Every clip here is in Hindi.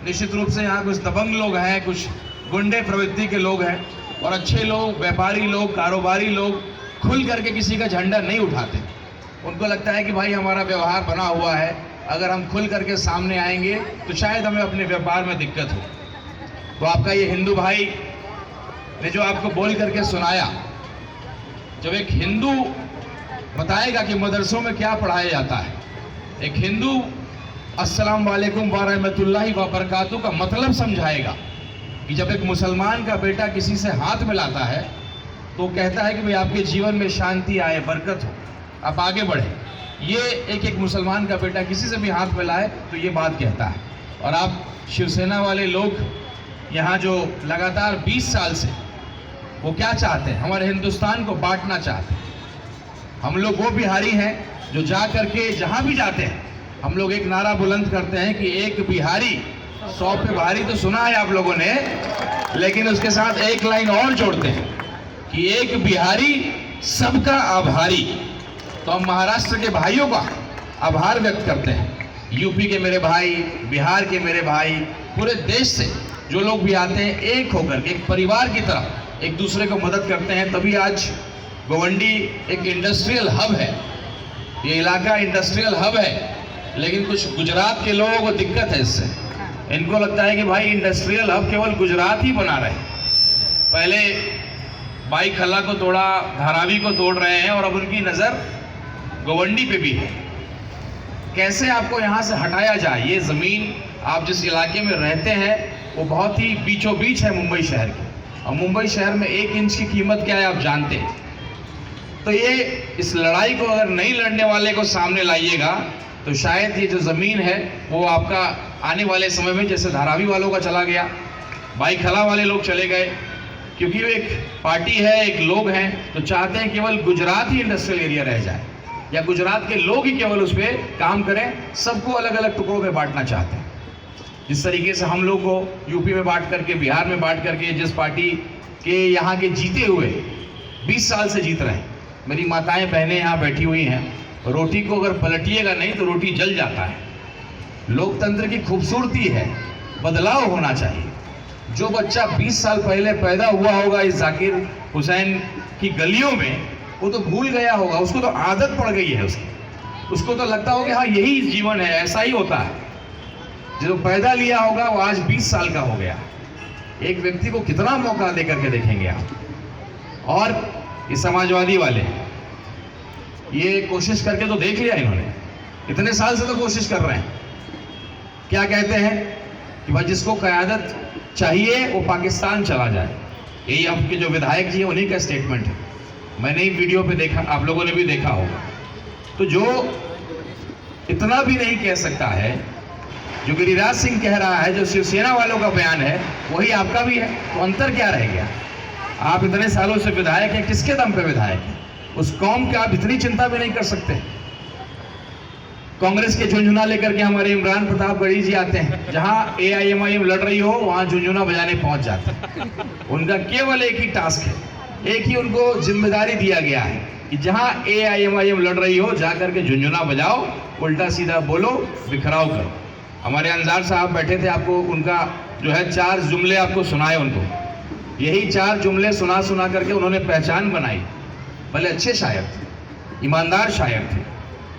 निश्चित रूप से यहाँ कुछ दबंग लोग हैं, कुछ गुंडे प्रवृत्ति के लोग हैं, और अच्छे लोग, व्यापारी लोग, कारोबारी लोग खुल करके किसी का झंडा नहीं उठाते। उनको लगता है कि भाई हमारा व्यवहार बना हुआ है, अगर हम खुल करके सामने आएंगे तो शायद हमें अपने व्यापार में दिक्कत हो। तो आपका ये हिंदू भाई ने जो आपको बोल करके सुनाया, जब एक हिंदू बताएगा कि मदरसों में क्या पढ़ाया जाता है, एक हिंदू अस्सलाम वालेकुम व रहमतुल्लाहि व बरकातहू का मतलब समझाएगा कि जब एक मुसलमान का बेटा किसी से हाथ मिलाता है तो कहता है कि भाई आपके जीवन में शांति आए, बरकत हो, आप आगे बढ़े। ये एक मुसलमान का बेटा किसी से भी हाथ मिलाए तो ये बात कहता है। और आप शिवसेना वाले लोग यहाँ जो लगातार 20 साल से वो क्या चाहते हैं, हमारे हिंदुस्तान को बांटना चाहते हैं। हम लोग वो बिहारी हैं जो जा करके जहाँ भी जाते हैं हम लोग एक नारा बुलंद करते हैं कि एक बिहारी 100 पे भारी, तो सुना है आप लोगों ने, लेकिन उसके साथ एक लाइन और जोड़ते हैं कि एक बिहारी सबका आभारी। तो हम महाराष्ट्र के भाइयों का आभार व्यक्त करते हैं, यूपी के मेरे भाई, बिहार के मेरे भाई, पूरे देश से जो लोग भी आते हैं एक होकर के एक परिवार की तरह एक दूसरे को मदद करते हैं। तभी आज गोवंडी एक इंडस्ट्रियल हब है, ये इलाका इंडस्ट्रियल हब है। लेकिन कुछ गुजरात के लोगों को दिक्कत है इससे, इनको लगता है कि भाई इंडस्ट्रियल हब केवल गुजरात ही बना रहे। पहले बाई खला को तोड़ा, धारावी को तोड़ रहे हैं और अब उनकी नज़र गोवंडी पे भी है। कैसे आपको यहाँ से हटाया जाए? ये ज़मीन आप जिस इलाके में रहते हैं वो बहुत ही बीचों बीच है मुंबई शहर की, और मुंबई शहर में 1 इंच की कीमत क्या है आप जानते हैं। तो ये इस लड़ाई को अगर नहीं लड़ने वाले को सामने लाइएगा तो शायद ये जो ज़मीन है वो आपका आने वाले समय में, जैसे धारावी वालों का चला गया, बाई खला वाले लोग चले गए, क्योंकि वो एक पार्टी है, एक लोग हैं तो चाहते हैं केवल गुजरात ही इंडस्ट्रियल एरिया रह जाए या गुजरात के लोग ही केवल उस पर काम करें। सबको अलग अलग टुकड़ों में बांटना चाहते हैं। जिस तरीके से हम लोग को यूपी में बांट करके, बिहार में बांट करके, जिस पार्टी के यहाँ के जीते हुए 20 साल से जीत रहे हैं, मेरी माताएं बहनें यहाँ बैठी हुई हैं, रोटी को अगर पलटिएगा नहीं तो रोटी जल जाता है। लोकतंत्र की खूबसूरती है, बदलाव होना चाहिए। जो बच्चा 20 साल पहले पैदा हुआ होगा इस जाकिर हुसैन की गलियों में, वो तो भूल गया होगा, उसको तो आदत पड़ गई है उसको तो लगता होगा हाँ यही जीवन है, ऐसा ही होता है। जो पैदा लिया होगा वो आज 20 साल का हो गया। एक व्यक्ति को कितना मौका दे करके देखेंगे आप? और ये समाजवादी वाले ये कोशिश करके तो देख लिया इन्होंने, इतने साल से तो कोशिश कर रहे हैं। क्या कहते हैं कि भाई जिसको क़यादत चाहिए वो पाकिस्तान चला जाए। यही आपके जो विधायक जी हैं उन्हीं का स्टेटमेंट है, मैंने ही वीडियो पे देखा, आप लोगों ने भी देखा होगा। तो जो इतना भी नहीं कह सकता है, जो गिरिराज सिंह कह रहा है, जो शिवसेना वालों का बयान है, वही आपका भी है, तो अंतर क्या रह गया? आप इतने सालों से विधायक हैं, किसके दम पे विधायक हैं? उस कौम की आप इतनी चिंता भी नहीं कर सकते। कांग्रेस के झुंझुना लेकर के हमारे इमरान प्रतापगढ़ी जी आते हैं, जहां AIMIM लड़ रही हो वहां झुंझुना बजाने पहुंच जाते हैं। उनका केवल एक ही टास्क है, एक ही उनको जिम्मेदारी दिया गया है कि जहां AIMIM लड़ रही हो जाकर के झुंझुना बजाओ, उल्टा सीधा बोलो, बिखराव करो। हमारे अंजार साहब बैठे थे, आपको उनका जो है 4 जुमले आपको सुनाए उनको। यही 4 जुमले सुना सुना करके उन्होंने पहचान बनाई। भले अच्छे शायर थे, ईमानदार शायर थे,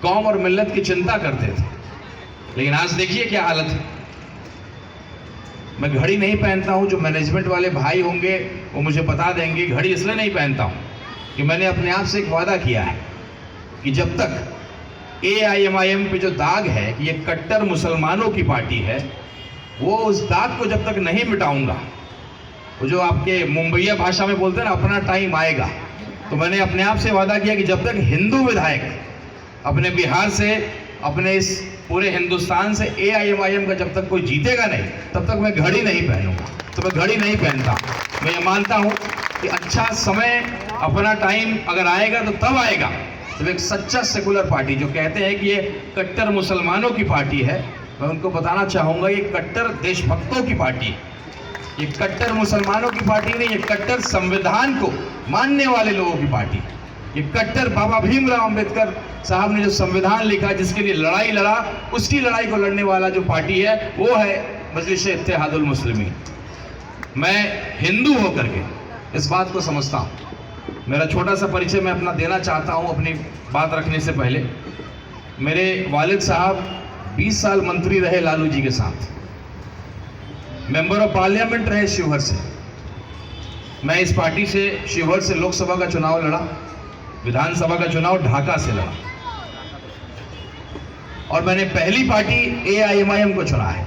कौम और मिल्लत की चिंता करते थे, लेकिन आज देखिए क्या हालत है। मैं घड़ी नहीं पहनता हूं, जो मैनेजमेंट वाले भाई होंगे वो मुझे बता देंगे। घड़ी इसलिए नहीं पहनता हूं कि मैंने अपने आप से एक वादा किया है कि जब तक AIMIM पे जो दाग है कि ये कट्टर मुसलमानों की पार्टी है, वो उस दाग को जब तक नहीं मिटाऊंगा, वो जो आपके मुंबईया भाषा में बोलते हैं ना, अपना टाइम आएगा। तो मैंने अपने आप से वादा किया कि जब तक हिंदू विधायक अपने बिहार से, अपने इस पूरे हिंदुस्तान से AIMIM का जब तक कोई जीतेगा नहीं, तब तक मैं घड़ी नहीं पहनूंगा। तो मैं घड़ी नहीं पहनता। मैं ये मानता हूँ कि अच्छा समय, अपना टाइम अगर आएगा तो तब आएगा जब एक सच्चा सेकुलर पार्टी, जो कहते हैं कि ये कट्टर मुसलमानों की पार्टी है, मैं उनको बताना चाहूँगा ये कट्टर देशभक्तों की पार्टी है। ये कट्टर मुसलमानों की पार्टी नहीं, ये कट्टर संविधान को मानने वाले लोगों की पार्टी। ये कट्टर बाबा भीमराव अंबेडकर साहब ने जो संविधान लिखा, जिसके लिए लड़ाई लड़ा, उसकी लड़ाई को लड़ने वाला जो पार्टी है वो है मजलिस-ए इत्तेहादुल मुस्लिमीन। मैं हिंदू होकर के इस बात को समझता हूँ। मेरा छोटा सा परिचय मैं अपना देना चाहता हूँ अपनी बात रखने से पहले। मेरे वालिद साहब 20 साल मंत्री रहे लालू जी के साथ, मेंबर ऑफ पार्लियामेंट रहे शिवहर से। मैं इस पार्टी से शिवहर से लोकसभा का चुनाव लड़ा, विधानसभा का चुनाव ढाका से लड़ा, और मैंने पहली पार्टी AIMIM को चुना है।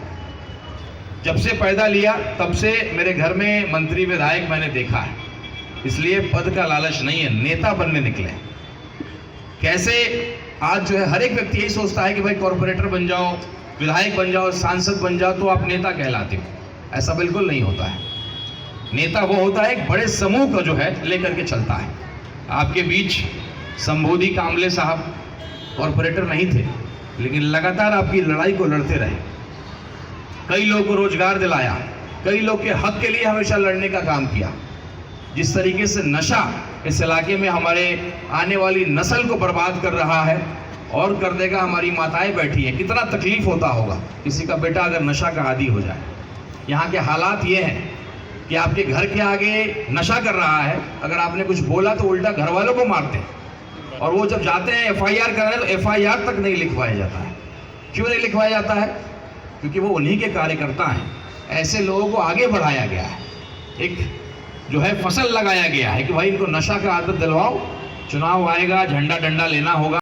जब से पैदा लिया तब से मेरे घर में मंत्री विधायक मैंने देखा है, इसलिए पद का लालच नहीं है, नेता बनने निकले। कैसे आज जो है हर एक व्यक्ति यही सोचता है कि भाई कॉर्पोरेटर बन जाओ, विधायक बन जाओ, सांसद बन जाओ तो आप नेता कहलाते हो। ऐसा बिल्कुल नहीं होता है। नेता वो होता है एक बड़े समूह को जो है लेकर के चलता है। आपके बीच संबोधि कामले साहब कॉर्पोरेटर नहीं थे, लेकिन लगातार आपकी लड़ाई को लड़ते रहे, कई लोगों को रोजगार दिलाया, कई लोग के हक के लिए हमेशा लड़ने का काम किया। जिस तरीके से नशा इस इलाके में हमारे आने वाली नस्ल को बर्बाद कर रहा है और कर देगा, हमारी माताएं बैठी हैं, कितना तकलीफ होता होगा किसी का बेटा अगर नशा का आदी हो जाए। यहाँ के हालात ये हैं कि आपके घर के आगे नशा कर रहा है, अगर आपने कुछ बोला तो उल्टा घर वालों को मारते हैं, और वो जब जाते हैं FIR कराने तो FIR तक नहीं लिखवाया जाता है। क्यों नहीं लिखवाया जाता है? क्योंकि वो उन्हीं के कार्यकर्ता हैं। ऐसे लोगों को आगे बढ़ाया गया है, एक जो है फसल लगाया गया है कि भाई इनको नशा का आदत दिलवाओ, चुनाव आएगा, झंडा डंडा लेना होगा।